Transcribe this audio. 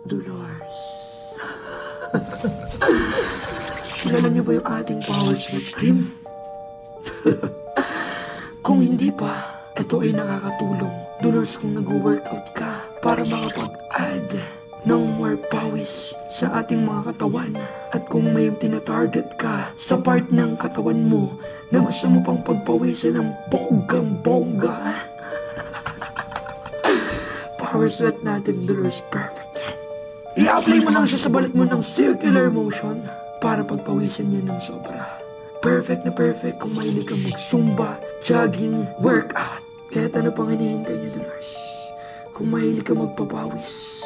Dolores. Kilala niyo ba yung ating Power Sweat Cream? Kung hindi pa, ito ay nakakatulong. Dolores, kung nag-workout ka para makapag-add ng more pawis sa ating mga katawan. At kung may tinatarget ka sa part ng katawan mo na gusto mo pang pagpawisan ng bonggang-bongga, Power Sweat natin, Dolores, perfect yan. I-apply mo lang siya sa balat mo ng circular motion para pagpawisan niya ng sobra. Perfect na perfect kung mahilig kang mag-zumba, jogging, workout. Kahit ano pang hinihintay niyo, Dolores. Kung mahilig kang magpapawis,